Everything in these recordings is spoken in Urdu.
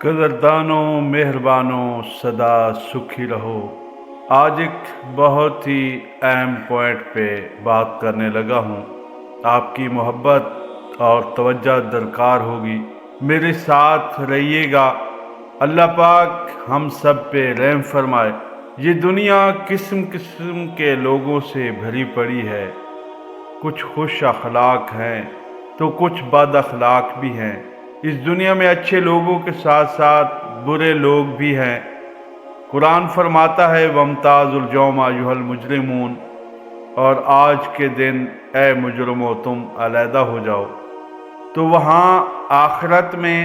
قدردانوں مہربانوں سدا سکھی رہو۔ آج ایک بہت ہی اہم پوائنٹ پہ بات کرنے لگا ہوں۔ آپ کی محبت اور توجہ درکار ہوگی، میرے ساتھ رہیے گا۔ اللہ پاک ہم سب پہ رحم فرمائے۔ یہ دنیا قسم قسم کے لوگوں سے بھری پڑی ہے، کچھ خوش اخلاق ہیں تو کچھ بد اخلاق بھی ہیں۔ اس دنیا میں اچھے لوگوں کے ساتھ ساتھ برے لوگ بھی ہیں۔ قرآن فرماتا ہے وَامْتَازُوا الْيَوْمَ أَيُّهَا الْمُجْرِمُونَ، اور آج کے دن اے مجرمو تم علیحدہ ہو جاؤ۔ تو وہاں آخرت میں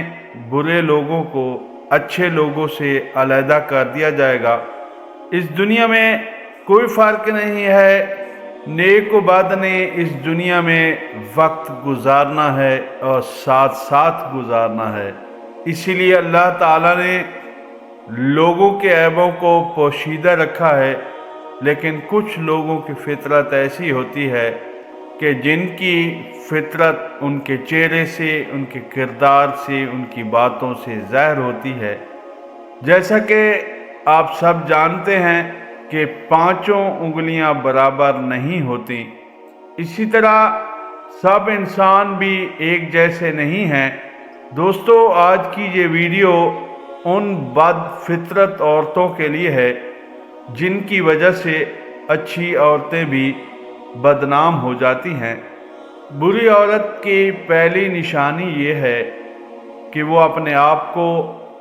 برے لوگوں کو اچھے لوگوں سے علیحدہ کر دیا جائے گا۔ اس دنیا میں کوئی فرق نہیں ہے، نیک و بد نے اس دنیا میں وقت گزارنا ہے اور ساتھ ساتھ گزارنا ہے۔ اسی لیے اللہ تعالیٰ نے لوگوں کے عیبوں کو پوشیدہ رکھا ہے، لیکن کچھ لوگوں کی فطرت ایسی ہوتی ہے کہ جن کی فطرت ان کے چہرے سے، ان کے کردار سے، ان کی باتوں سے ظاہر ہوتی ہے۔ جیسا کہ آپ سب جانتے ہیں کہ پانچوں انگلیاں برابر نہیں ہوتی، اسی طرح سب انسان بھی ایک جیسے نہیں ہیں۔ دوستو، آج کی یہ ویڈیو ان بد فطرت عورتوں کے لیے ہے جن کی وجہ سے اچھی عورتیں بھی بدنام ہو جاتی ہیں۔ بری عورت کی پہلی نشانی یہ ہے کہ وہ اپنے آپ کو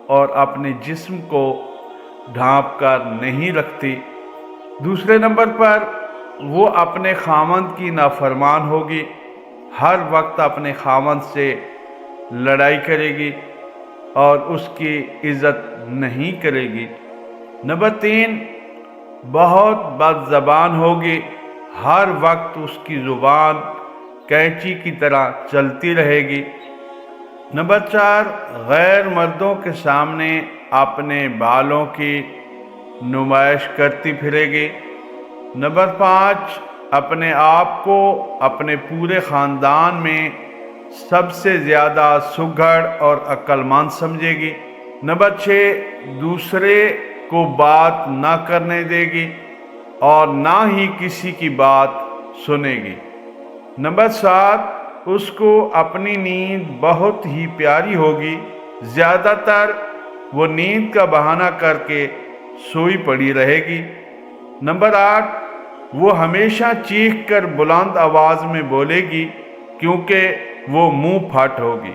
اور اپنے جسم کو ڈھانپ کر نہیں رکھتی۔ دوسرے نمبر پر وہ اپنے خاوند کی نافرمان ہوگی، ہر وقت اپنے خاوند سے لڑائی کرے گی اور اس کی عزت نہیں کرے گی۔ نمبر 3، بہت بد زبان ہوگی، ہر وقت اس کی زبان کینچی کی طرح چلتی رہے گی۔ نمبر 4، غیر مردوں کے سامنے اپنے بالوں کی نمائش کرتی پھرے گی۔ نمبر 5، اپنے آپ کو اپنے پورے خاندان میں سب سے زیادہ سگھڑ اور عقل مند سمجھے گی۔ نمبر 6، دوسرے کو بات نہ کرنے دے گی اور نہ ہی کسی کی بات سنے گی۔ نمبر 7، اس کو اپنی نیند بہت ہی پیاری ہوگی، زیادہ تر وہ نیند کا بہانہ کر کے سوئی پڑی رہے گی۔ نمبر 8، وہ ہمیشہ چیخ کر بلند آواز میں بولے گی کیونکہ وہ منہ پھٹ ہوگی۔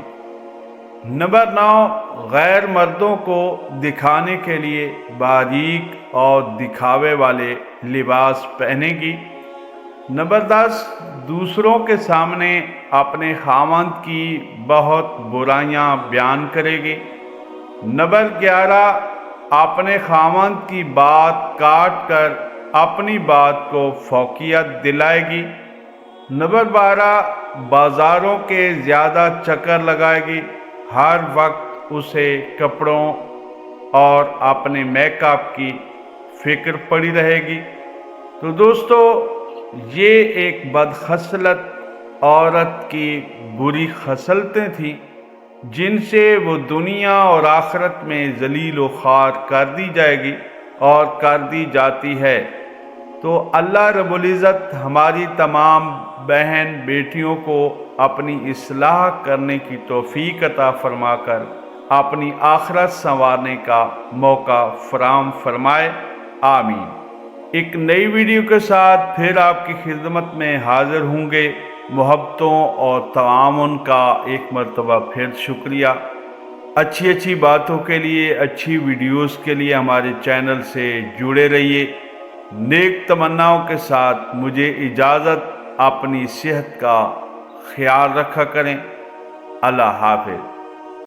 نمبر 9، غیر مردوں کو دکھانے کے لیے باریک اور دکھاوے والے لباس پہنے گی۔ نمبر 10، دوسروں کے سامنے اپنے خاوند کی بہت برائیاں بیان کرے گی۔ نمبر 11، اپنے خاوند کی بات کاٹ کر اپنی بات کو فوقیت دلائے گی۔ نمبر 12، بازاروں کے زیادہ چکر لگائے گی، ہر وقت اسے کپڑوں اور اپنے میک اپ کی فکر پڑی رہے گی۔ تو دوستو، یہ ایک بدخصلت عورت کی بری خصلتیں تھیں جن سے وہ دنیا اور آخرت میں ذلیل و خوار کر دی جائے گی اور کر دی جاتی ہے۔ تو اللہ رب العزت ہماری تمام بہن بیٹیوں کو اپنی اصلاح کرنے کی توفیق عطا فرما کر اپنی آخرت سنوارنے کا موقع فراہم فرمائے، آمین۔ ایک نئی ویڈیو کے ساتھ پھر آپ کی خدمت میں حاضر ہوں گے۔ محبتوں اور تعاون کا ایک مرتبہ پھر شکریہ۔ اچھی باتوں کے لیے، اچھی ویڈیوز کے لیے ہمارے چینل سے جڑے رہیے۔ نیک تمناؤں کے ساتھ مجھے اجازت، اپنی صحت کا خیال رکھا کریں۔ اللہ حافظ۔